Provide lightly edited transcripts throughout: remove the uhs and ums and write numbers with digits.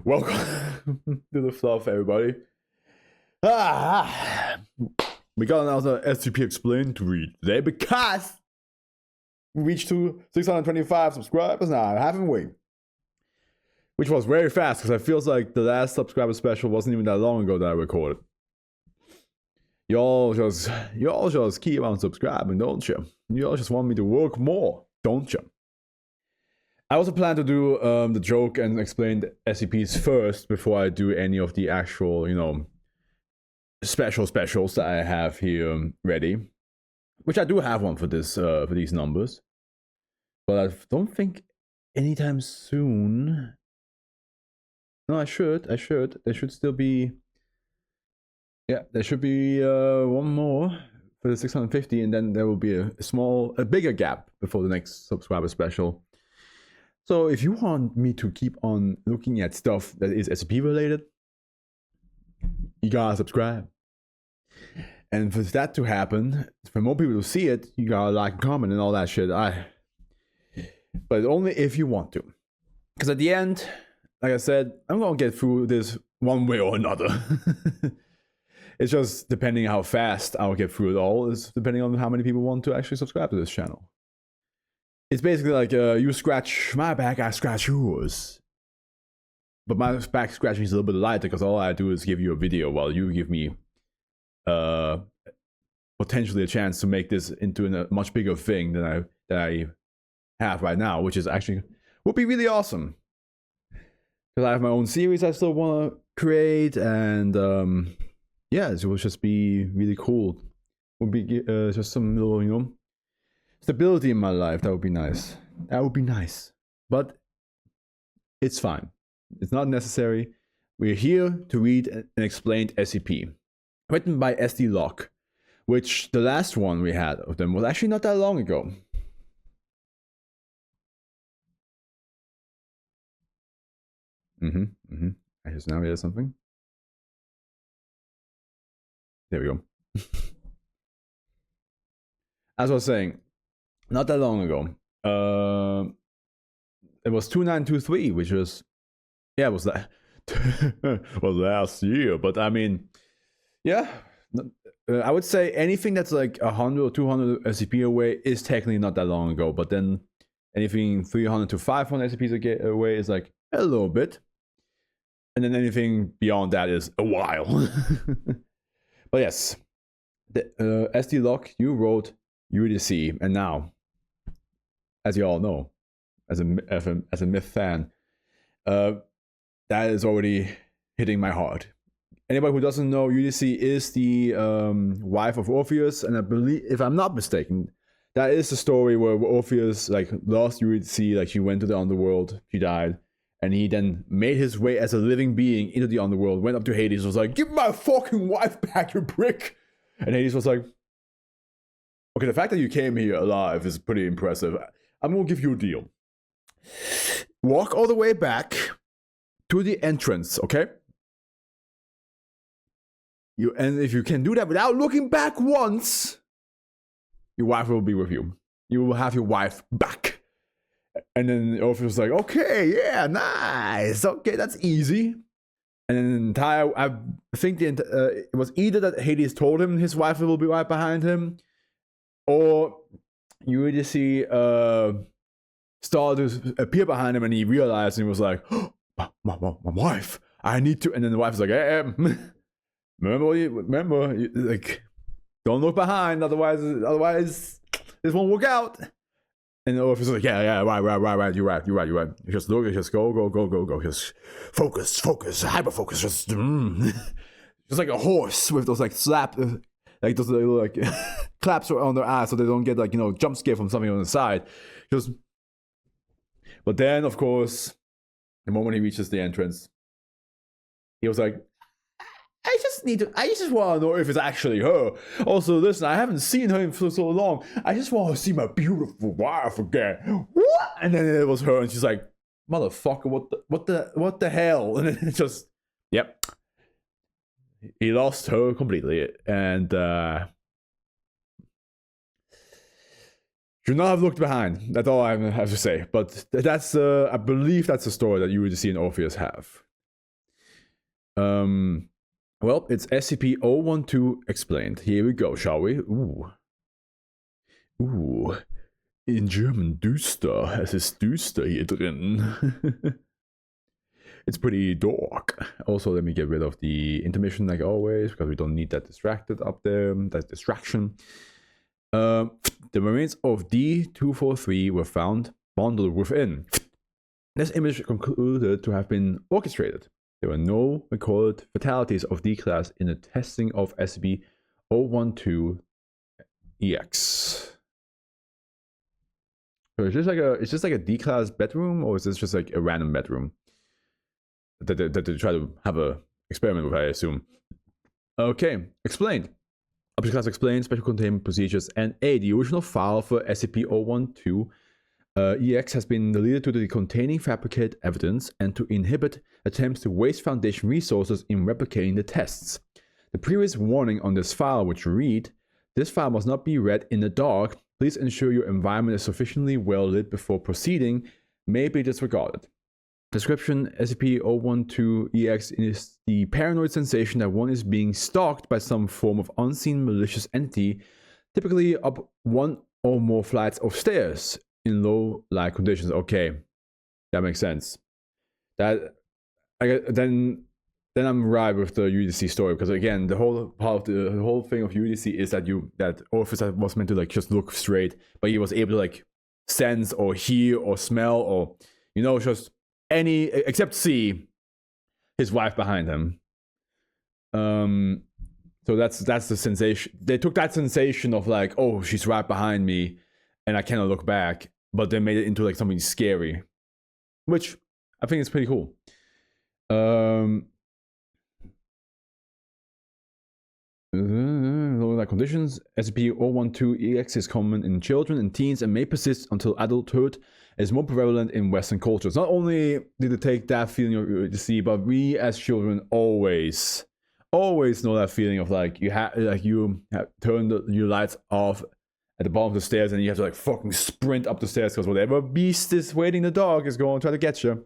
Welcome to the Fluff, everybody. We got another SCP explained to read today because we reached to 625 subscribers now, haven't we? Which was very fast because I feels like the last subscriber special wasn't even that long ago that I recorded. Y'all just keep on subscribing, don't you? Y'all just want me to work more, don't you? I also plan to do the joke and explain the SCPs first before I do any of the actual, specials that I have here ready. Which I do have one for this for these numbers. But I don't think anytime soon. No, I should. There should still be. Yeah, there should be one more for the 650, and then there will be a bigger gap before the next subscriber special. So if you want me to keep on looking at stuff that is SCP related, you gotta subscribe. And for that to happen, for more people to see it, you gotta like, comment, and all that shit. But only if you want to. Because at the end, like I said, I'm gonna get through this one way or another. It's just depending how fast I'll get through it all, is depending on how many people want to actually subscribe to this channel. It's basically like you scratch my back, I scratch yours. But my back scratching is a little bit lighter because all I do is give you a video while you give me potentially a chance to make this into a much bigger thing than I have right now, which is actually would be really awesome. Because I have my own series I still want to create, and yeah, it will just be really cool. Would be just some little, stability in my life. That would be nice. But it's fine. It's not necessary. We're here to read an explained SCP. Written by SD Lock. Which the last one we had of them was actually not that long ago. I just now hear something. There we go. As I was saying, not that long ago. It was 2923, which was, yeah, it was that was last year. But I mean, yeah, I would say anything that's like 100 or 200 SCP away is technically not that long ago. But then anything 300 to 500 SCPs away is like a little bit, and then anything beyond that is a while. But yes, the SD Lock, you wrote Euyrdice, and now, as you all know, as a Myth fan, that is already hitting my heart. Anybody who doesn't know, Euyrdice is the wife of Orpheus, and I believe, if I'm not mistaken, that is the story where Orpheus lost Euyrdice, she went to the underworld, she died, and he then made his way as a living being into the underworld, went up to Hades, was like, "Give my fucking wife back, you prick!" And Hades was like, "Okay, the fact that you came here alive is pretty impressive. I'm gonna give you a deal. Walk all the way back to the entrance, okay? And if you can do that without looking back once, your wife will be with you. You will have your wife back." And then Orpheus was like, "Okay, yeah, nice. Okay, that's easy." And then the entire, I think it was either that Hades told him his wife will be right behind him, or Eurydice started to appear behind him, and he realized, and he was like, "Oh, my wife, I need to." And then the wife was like, "Hey, remember, don't look behind, otherwise this won't work out." And the Orpheus was like, yeah, right, you're right. You just look, just go. Just focus, hyper-focus, just like a horse with those slap, those little claps on their eyes so they don't get jump scare from something on the side. But then, of course, the moment he reaches the entrance, he was like, I just want to know if it's actually her. Also, listen, I haven't seen her for so long. I just want to see my beautiful wife again. What? And then it was her, and she's like, "Motherfucker, what the hell?" And then it just, yep. He lost her completely, and should not have looked behind. That's all I have to say. But that's, I believe that's the story that Eurydice and Orpheus have. Well, it's SCP-012 explained. Here we go, shall we? Ooh. In German düster. Es ist düster hier drin. It's pretty dark. Also, let me get rid of the intermission like always, because we don't need that distracted up there, that distraction. The remains of D-243 were found bundled within. This image concluded to have been orchestrated. There were no recorded fatalities of D-class in the testing of SCP-012-EX. So it's just like a D-class bedroom, or is this just like a random bedroom that they try to have a experiment with, I assume? Okay, explained. Object class explained, special containment procedures, and the original file for SCP-012-EX has been deleted due to the containing fabricated evidence and to inhibit attempts to waste Foundation resources in replicating the tests. The previous warning on this file, which read, "This file must not be read in the dark. Please ensure your environment is sufficiently well lit before proceeding," may be disregarded. Description: SCP-012-EX is the paranoid sensation that one is being stalked by some form of unseen malicious entity, typically up one or more flights of stairs in low light conditions. Okay, that makes sense. Then I'm right with the Euyrdice story, because again, the whole part of the whole thing of Euyrdice is that Orpheus was meant to like just look straight, but he was able to like sense or hear or smell or just except see his wife behind him. So that's the sensation. They took that sensation of like, oh, she's right behind me and I cannot look back, but they made it into like something scary, which I think is pretty cool. Low light conditions. SCP-012-EX is common in children and teens and may persist until adulthood. It is more prevalent in Western cultures. Not only did it take that feeling of Euyrdice, but we as children always know that feeling of like you have turned your lights off at the bottom of the stairs and you have to like fucking sprint up the stairs because whatever beast is waiting in the dark is going to try to get you.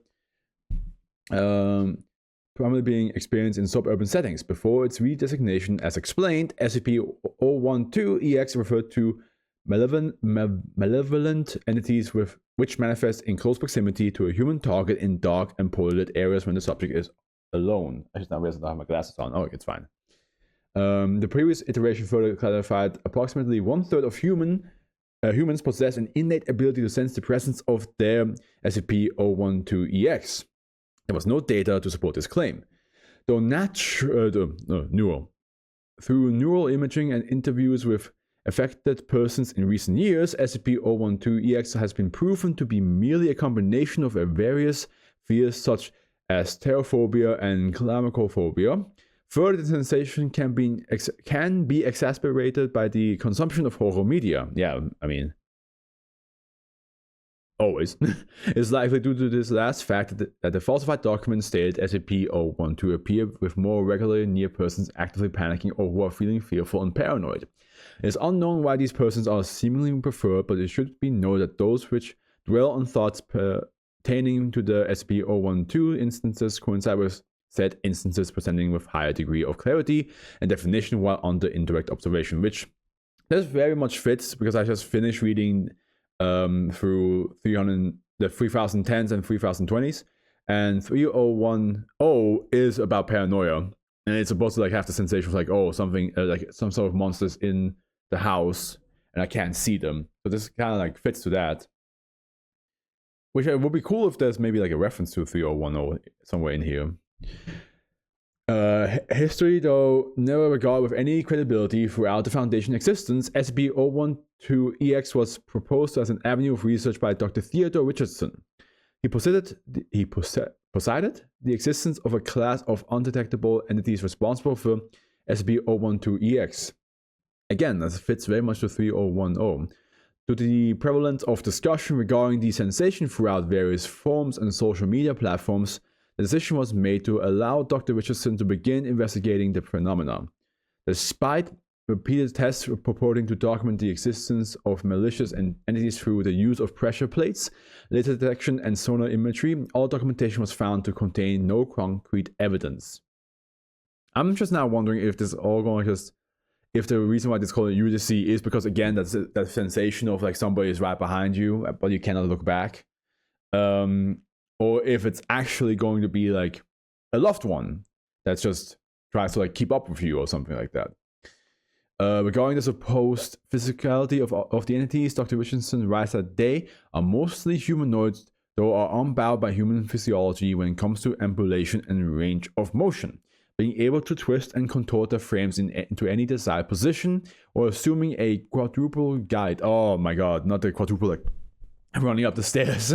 Primarily being experienced in suburban settings. Before its redesignation, as explained, SCP-012-EX referred to malevolent entities which manifest in close proximity to a human target in dark and poorly lit areas when the subject is alone. I just now realized I have my glasses on. Oh, it's fine. The previous iteration further clarified approximately 1/3 of humans possess an innate ability to sense the presence of their SCP-012-EX. There was no data to support this claim. Through neural imaging and interviews with affected persons in recent years, SCP-012-EX has been proven to be merely a combination of various fears such as terrophobia and chlamydophobia. Further, the sensation can be exacerbated by the consumption of horror media. Yeah, I mean, always. It's likely due to this last fact that the falsified document stated SCP-012 appear with more regularly near persons actively panicking or who are feeling fearful and paranoid. It is unknown why these persons are seemingly preferred, but it should be noted that those which dwell on thoughts pertaining to the SCP-012 instances coincide with said instances presenting with higher degree of clarity and definition while under indirect observation, which this very much fits because I just finished reading through the 3010s and 3020s, and 3010 is about paranoia, and it's supposed to like have the sensation of like, oh, something like some sort of monsters in the house and I can't see them. So this kind of like fits to that, which would be cool if there's maybe like a reference to 3010 somewhere in here. History, though never regarded with any credibility throughout the Foundation existence, SCP-012-EX was proposed as an avenue of research by Dr. Theodore Richardson. He posited the existence of a class of undetectable entities responsible for SCP-012-EX. Again, that fits very much to 3010. Due to the prevalence of discussion regarding the sensation throughout various forums and social media platforms, the decision was made to allow Dr. Richardson to begin investigating the phenomenon. Despite repeated tests purporting to document the existence of malicious entities through the use of pressure plates, laser detection, and sonar imagery, all documentation was found to contain no concrete evidence. I'm just now wondering if this is all going just if the reason why this called Euyrdice is because again that's that sensation of like somebody is right behind you but you cannot look back, or if it's actually going to be like a loved one that just tries to like keep up with you or something like that. Regarding the supposed physicality of the entities, Dr. Richardson writes that they are mostly humanoids, though are unbound by human physiology when it comes to ambulation and range of motion, being able to twist and contort their frames into any desired position, or assuming a quadruple guide. Oh my god, not the quadruple like running up the stairs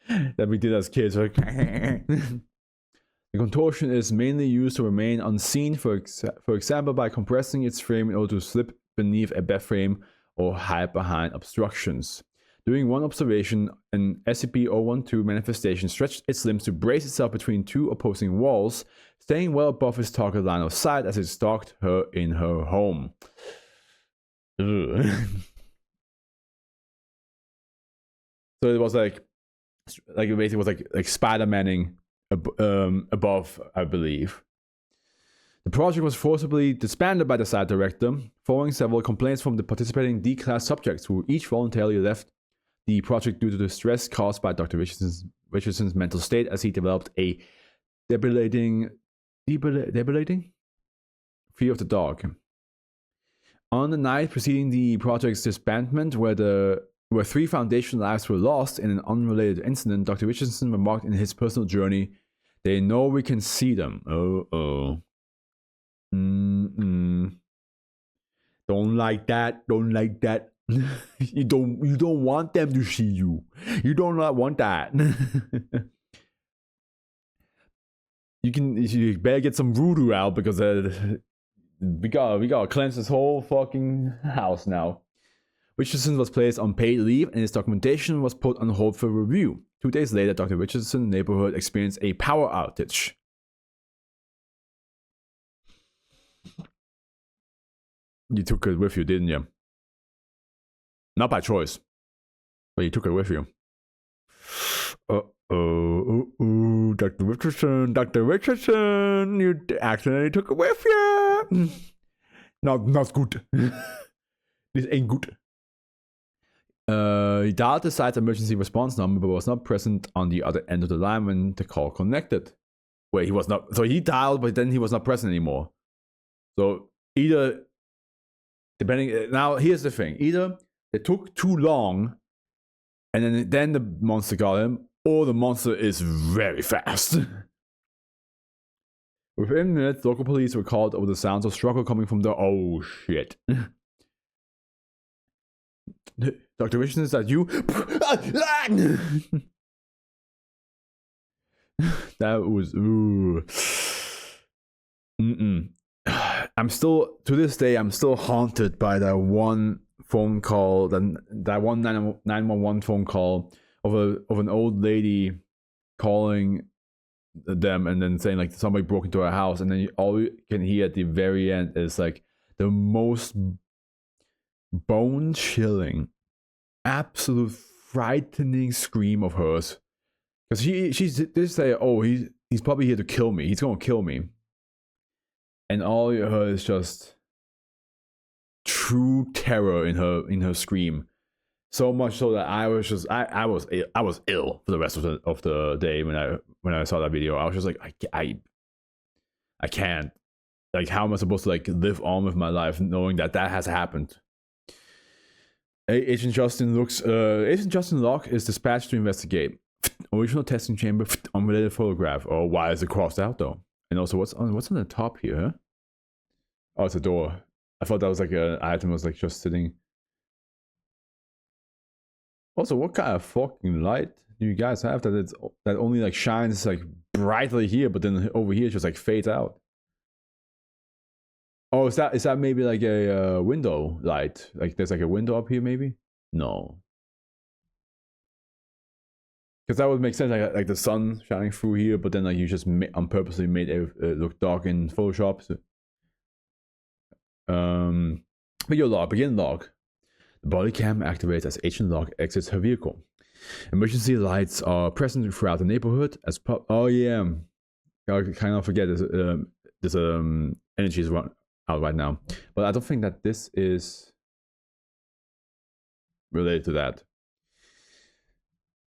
that we did as kids. Like the contortion is mainly used to remain unseen, for example, by compressing its frame in order to slip beneath a bed frame or hide behind obstructions. During one observation, an SCP-012 manifestation stretched its limbs to brace itself between two opposing walls, staying well above its target line of sight as it stalked her in her home. So it was like it basically was like Spider-Manning above, I believe. The project was forcibly disbanded by the site director, following several complaints from the participating D-class subjects who each voluntarily left the project due to the stress caused by Dr. Richardson's mental state as he developed a debilitating fear of the dark. On the night preceding the project's disbandment, where 3 Foundation lives were lost in an unrelated incident, Dr. Richardson remarked in his personal journey, "They know we can see them. Oh. Don't like that. Don't like that. You don't want them to see you. You do not want that." You better get some voodoo out because we gotta cleanse this whole fucking house now. Richardson was placed on paid leave and his documentation was put on hold for review. 2 days later, Dr. Richardson's neighborhood experienced a power outage. You took it with you, didn't you? Not by choice, but you took it with you. Dr. Richardson, you accidentally took it with you. Not good. This ain't good. He dialed the site's emergency response number, but was not present on the other end of the line when the call connected. Wait, he was not. So he dialed, but then he was not present anymore. So either, depending. Now here's the thing: either it took too long, and then the monster got him, or the monster is very fast. Within minutes, local police were called over the sounds of struggle coming from the. Oh shit. Dr. Richardson, is that you? That was. I'm still, to this day, I'm still haunted by that one phone call, that one 911 phone call of an old lady calling them and then saying like somebody broke into her house, and then all you can hear at the very end is like the most bone-chilling, absolute frightening scream of hers, because she did say, "Oh, he's probably here to kill me. He's gonna kill me," and all you heard is just true terror in her scream. So much so that I was just I was ill for the rest of the day when I saw that video. I was just like I can't, like, how am I supposed to like live on with my life knowing that has happened? Agent Justin Locke is dispatched to investigate. Original testing chamber, unrelated photograph. Oh, why is it crossed out though? And also, what's on the top here? Huh? Oh, it's a door. I thought that was like an item was like just sitting. Also, what kind of fucking light do you guys have that only like shines like brightly here, but then over here it just like fades out? Oh, is that maybe like a window light? Like there's like a window up here, maybe? No, because that would make sense. Like the sun shining through here, but then like you just on purposely made it look dark in Photoshop. So, but your log, begin log. The body cam activates as Agent Locke exits her vehicle. Emergency lights are present throughout the neighborhood. Oh yeah, I kind of forget this. energy is run out right now. But I don't think that this is related to that.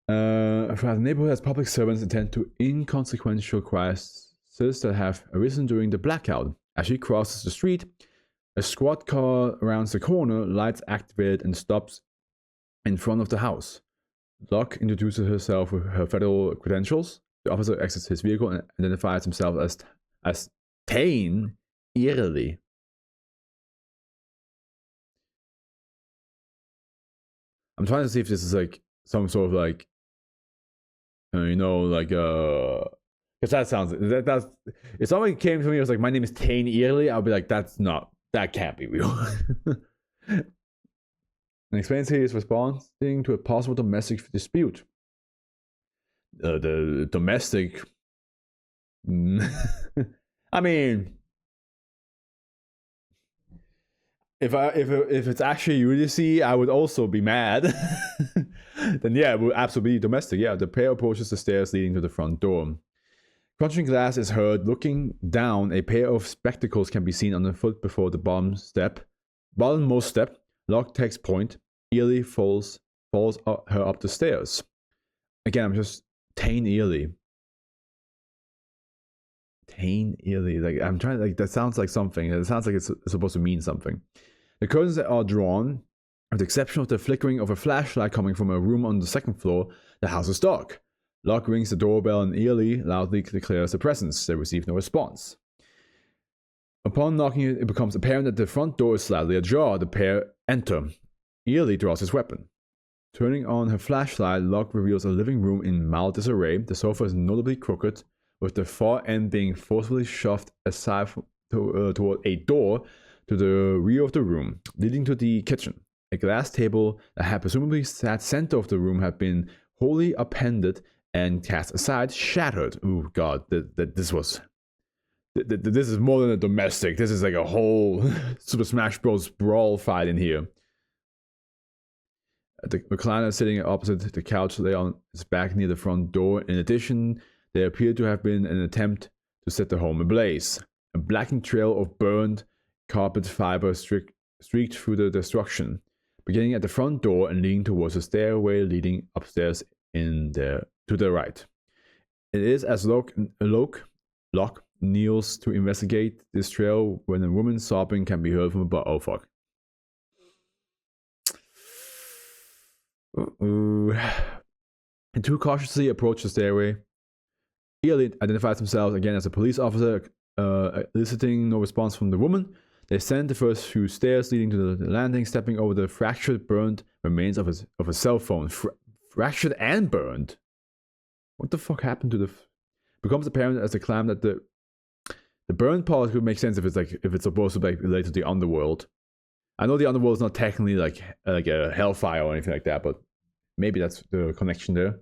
The neighborhood has public servants attend to inconsequential crises that have arisen during the blackout. As she crosses the street, a squad car rounds the corner, lights activated, and stops in front of the house. Locke introduces herself with her federal credentials. The officer exits his vehicle and identifies himself as Tane Eerily. I'm trying to see if this is like some sort of like, because that sounds that's if somebody came to me and was like, my name is Tane Eerily, I'll be like, that can't be real. And explains he is responding to a possible domestic dispute. The domestic. I mean, if it's actually Euyrdice, I would also be mad. Then yeah, it would absolutely be domestic. Yeah, the pair approaches the stairs leading to the front door. Crunching glass is heard. Looking down, a pair of spectacles can be seen on the foot before the bottommost step. Locke takes point. Eerily falls her up the stairs. Again, I'm just Tane Eerily. Tane Eerily. Like, I'm trying to, like, that sounds like something. It sounds like it's supposed to mean something. The curtains are drawn. With the exception of the flickering of a flashlight coming from a room on the second floor, the house is dark. Locke rings the doorbell and Eerily loudly declares their presence. They receive no response. Upon knocking, it becomes apparent that the front door is slightly ajar. The pair enter. Eerily draws his weapon. Turning on her flashlight, Locke reveals a living room in mild disarray. The sofa is notably crooked, with the far end being forcefully shoved aside toward a door to the rear of the room, leading to the kitchen. A glass table that had presumably sat center of the room had been wholly upended and cast aside, shattered. Oh god, this is more than a domestic. This is like a whole Super Smash Bros. Brawl fight in here. The recliner sitting opposite the couch lay on its back near the front door. In addition, there appeared to have been an attempt to set the home ablaze. A blackened trail of burned carpet fiber streaked through the destruction, beginning at the front door and leading towards a stairway leading upstairs to the right. It is as Locke kneels to investigate this trail when a woman sobbing can be heard from above. Oh fuck. The two cautiously approach the stairway. Eerily identifies themselves again as a police officer, eliciting no response from the woman. They ascend the first few stairs leading to the landing, stepping over the fractured, burned remains of a cell phone. Fractured and burned? What the fuck happened to the... Becomes apparent as they climb that the burned part could make sense if it's supposed to be related to the underworld. I know the underworld is not technically like a hellfire or anything like that, but maybe that's the connection there.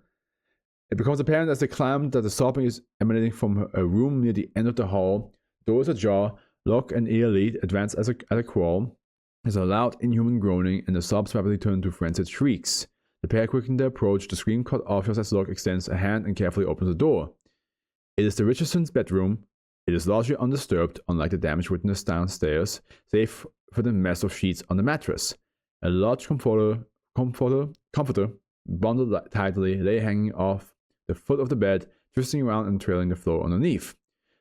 It becomes apparent as they climb that the sobbing is emanating from a room near the end of the hall. Doors ajar. Locke and Eerily advance at a crawl. There's a loud, inhuman groaning, and the sobs rapidly turn to frenzied shrieks. The pair quicken their approach. The scream cut off just as Locke extends a hand and carefully opens the door. It is the Richardson's bedroom. It is largely undisturbed, unlike the damage witnessed downstairs, save for the mess of sheets on the mattress. A large comforter, bundled tightly, lay hanging off the foot of the bed, twisting around and trailing the floor underneath.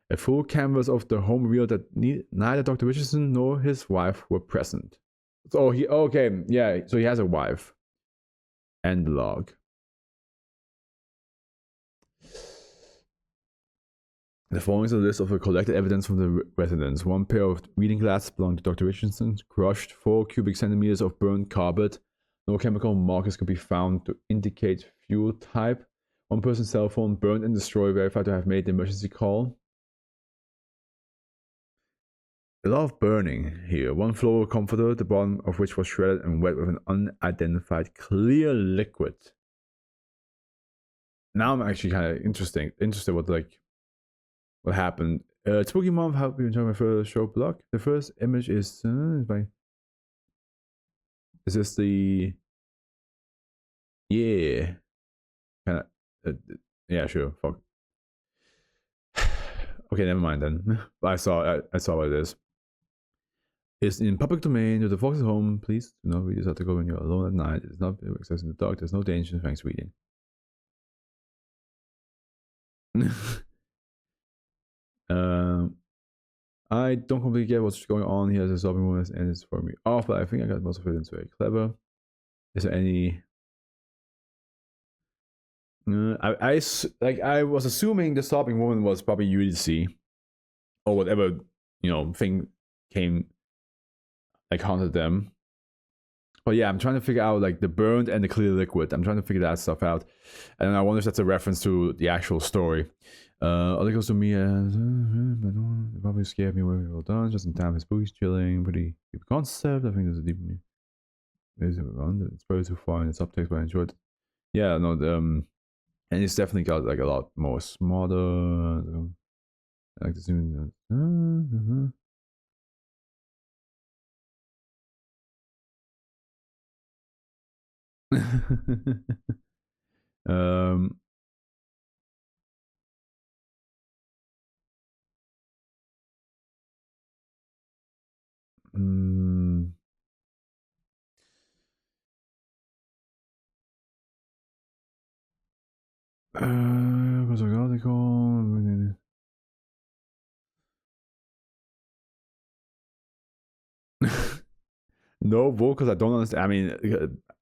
A full canvas of the home revealed that neither Dr. Richardson nor his wife were present. So he has a wife. End log. The following is a list of the collected evidence from the residence. 1 pair of reading glasses belonging to Dr. Richardson, crushed, 4 cubic centimeters of burned carpet. No chemical markers could be found to indicate fuel type. 1 person's cell phone burned and destroyed, verified to have made the emergency call. A lot of burning here. 1 floral comforter, the bottom of which was shredded and wet with an unidentified clear liquid. Now I'm actually kind of interested what happened. Spooky Mom, help you enjoy my first show blog. The first image is is this the... Yeah. Kind of... yeah, sure. Fuck. Okay, never mind then. I saw what it is. It's in public domain. If the fox is home, please do not read this article when you're alone at night. It's not accessing the dark. There's no danger. Thanks, reading. I don't completely get what's going on here as a stopping moment, and it's for me off, but I think I got most of it. It's very clever. Is there any? I was assuming the stopping moment was probably Euyrdice or whatever thing came like haunted them. But yeah, I'm trying to figure out like the burned and the clear liquid. I'm trying to figure that stuff out, and I wonder if that's a reference to the actual story. Articles to me it probably scared me when we were done. Just in time for spooky, chilling, pretty deep concept. I think there's a deep it's probably too far in its subtext, but I enjoyed it. Yeah, no, and it's definitely got like a lot more smarter. I like to see um mm, what's the article? No vocals. I don't understand. I mean,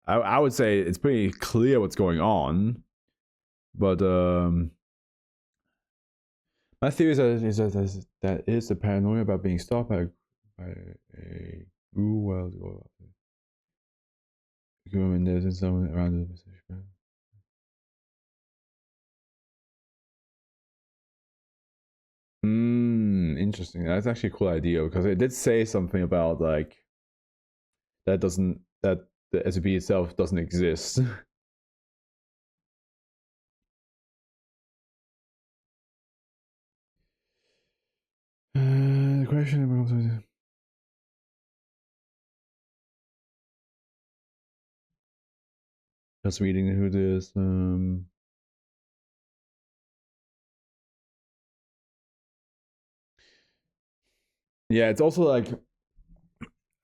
I would say it's pretty clear what's going on, but my theory is that is the paranoia about being stopped by a when there's someone around the position. Interesting. That's actually a cool idea because it did say something about like that the SCP itself doesn't exist. The question becomes just reading who this yeah, it's also like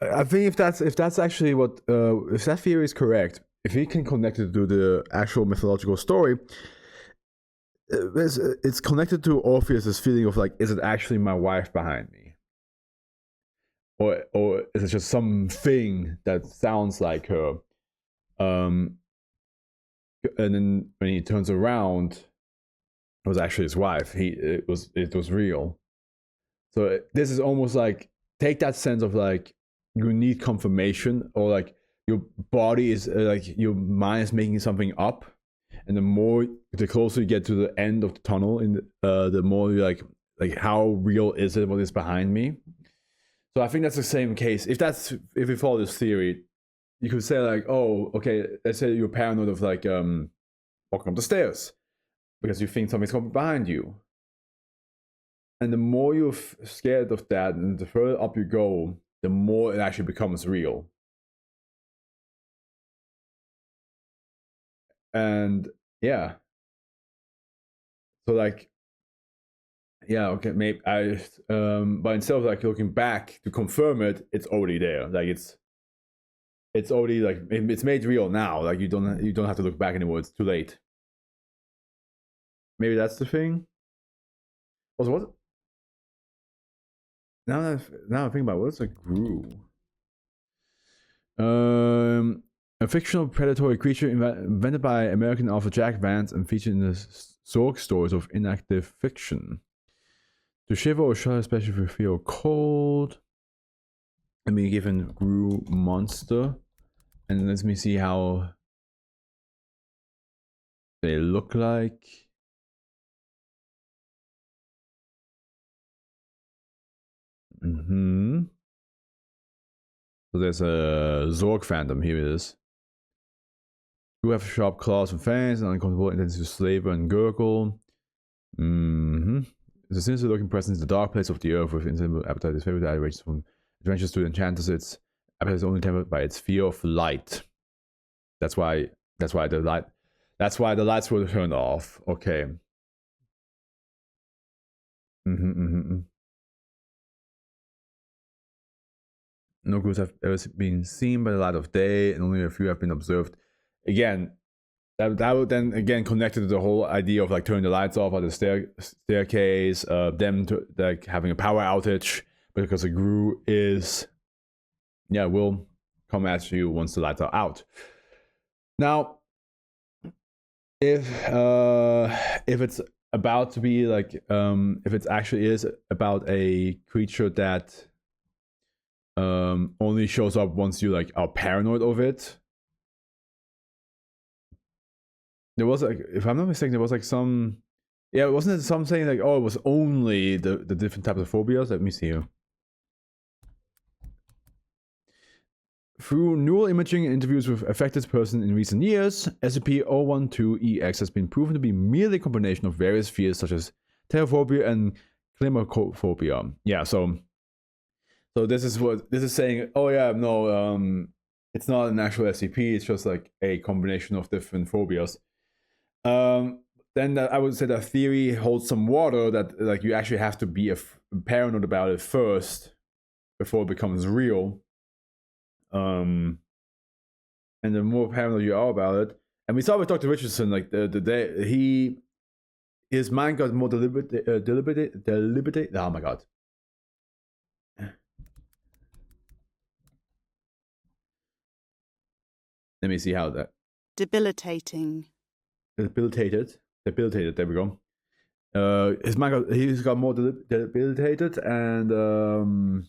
I think if that's actually what if that theory is correct, if we can connect it to the actual mythological story, it's connected to Orpheus's feeling of like, is it actually my wife behind me, or is it just something that sounds like her? And then when he turns around, it was actually his wife. It was real. So this is almost like take that sense of like you need confirmation, or like your body is like your mind is making something up, and the closer you get to the end of the tunnel, the more you like how real is it? What is behind me? So I think that's the same case. If we follow this theory, you could say like, oh, okay, let's say you're paranoid of like walking up the stairs because you think something's coming behind you. And the more you're scared of that, and the further up you go, the more it actually becomes real. And yeah, so like, yeah, okay, maybe but instead of like looking back to confirm it, it's already there. Like it's already like it's made real now. Like you don't have to look back anymore. It's too late. Maybe that's the thing. Also, what? Now I think about it, what's a grue? A fictional predatory creature invented by American author Jack Vance and featured in the Zork stories of inactive fiction. To shiver or shudder, especially if you feel cold. Let me give a grue monster, and let me see how they look like. So there's a Zork phantom. Here it is. You have sharp claws and fangs, and uncomfortable tendency to slaver and gurgle. It's a sinister looking presence in the dark place of the earth with insatiable appetite. Its favorite diet ranges from adventures to enchanters. Its appetite is only tempered by its fear of light. That's why the lights were turned off. Okay. No groups have ever been seen by the light of day, and only a few have been observed. Again, that would then again connected to the whole idea of like turning the lights off at the staircase, them like having a power outage because the GRU is will come at you once the lights are out. Now, if it's about to be like if it actually is about a creature that only shows up once you like are paranoid of it. There was like, if I'm not mistaken, there was like some, wasn't it some saying like, oh, it was only the different types of phobias? Let me see here. Through neural imaging and interviews with affected person in recent years, SCP-012-EX has been proven to be merely a combination of various fears such as terrophobia and climacophobia. Yeah, so this is saying, oh yeah, no, it's not an actual SCP, it's just like a combination of different phobias. Then I would say that theory holds some water, that like you actually have to be paranoid about it first before it becomes real. And the more paranoid you are about it, and we saw with Dr. Richardson, like the day his mind got more deliberate. Oh my god. Let me see how that. Debilitating. Debilitated. There we go. His mind he's got more debilitated, and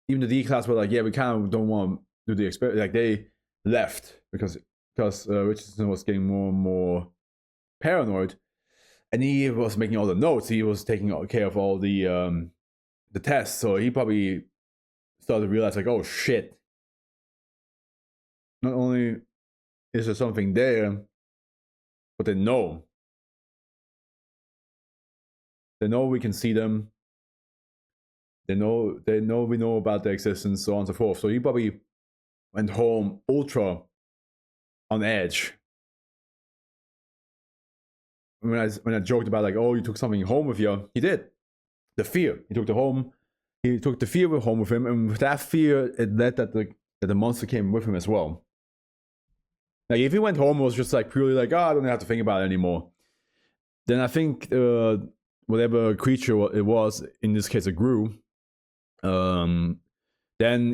even the D class were like, yeah, we kind of don't want to do the experiment. Like they left because Richardson was getting more and more paranoid, and he was making all the notes. He was taking care of all the tests, so he probably started to realize like, oh shit. Not only is there something there, but they know we can see them. They know we know about their existence, so on and so forth. So he probably went home ultra on edge. When I joked about like, oh, you took something home with you, he did. The fear. He took the fear home with him, and with that fear, it led that the monster came with him as well. Like if he went home, it was just like purely like, oh, I don't have to think about it anymore. Then I think whatever creature it was, in this case a GRU, then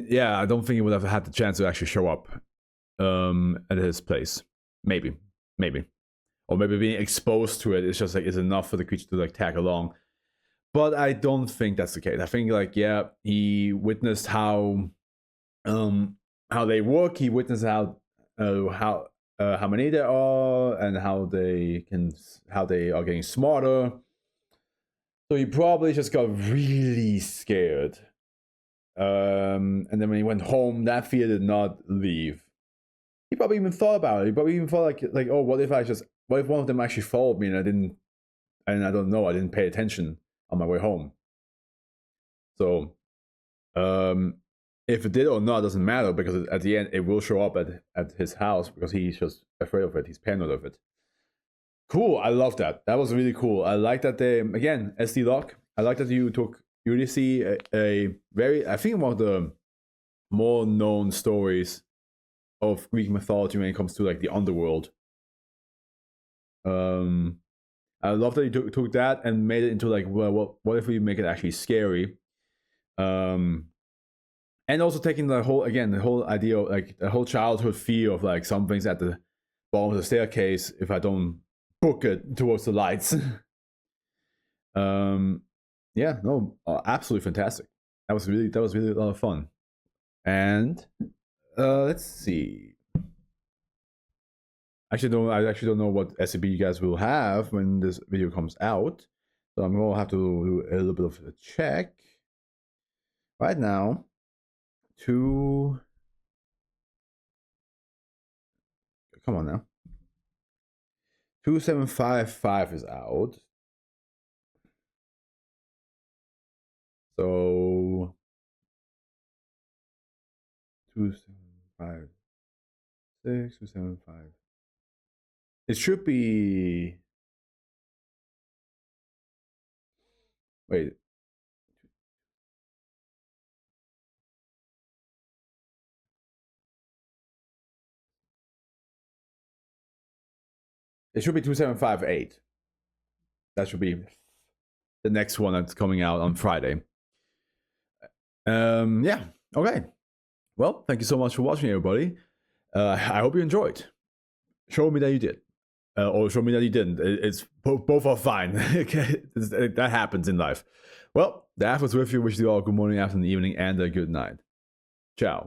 yeah, I don't think he would have had the chance to actually show up at his place. Maybe, or maybe being exposed to it is just like is enough for the creature to like tag along. But I don't think that's the case. I think like he witnessed how they work. He witnessed how many there are and how they are getting smarter. So he probably just got really scared. And then when he went home, that fear did not leave. He probably even thought about it. He probably even thought like, oh, what if one of them actually followed me and I don't know, I didn't pay attention on my way home. So, if it did or not doesn't matter, because at the end it will show up at his house because he's just afraid of it. He's paranoid of it. Cool, I love that. That was really cool. I like that they, again, SD Lock. I like that you took Euyrdice, a very, I think one of the more known stories of Greek mythology when it comes to like the underworld. I love that you took that and made it into like, well, what if we make it actually scary? And also taking the whole idea of like the whole childhood fear of like something's at the bottom of the staircase if I don't book it towards the lights. Yeah, no, absolutely fantastic. That was really a lot of fun. And let's see. I actually don't know what SCP you guys will have when this video comes out. So I'm gonna have to do a little bit of a check. Right now, come on now. 2755 is out. So 2756, 275. It should be. Wait. It should be 2758. That should be the next one that's coming out on Friday. Yeah. Okay. Well, thank you so much for watching, everybody. I hope you enjoyed. Show me that you did. Or show me that you didn't. It's both are fine. That happens in life. Well, the Af was with you. Wish you all a good morning, afternoon, evening, and a good night. Ciao.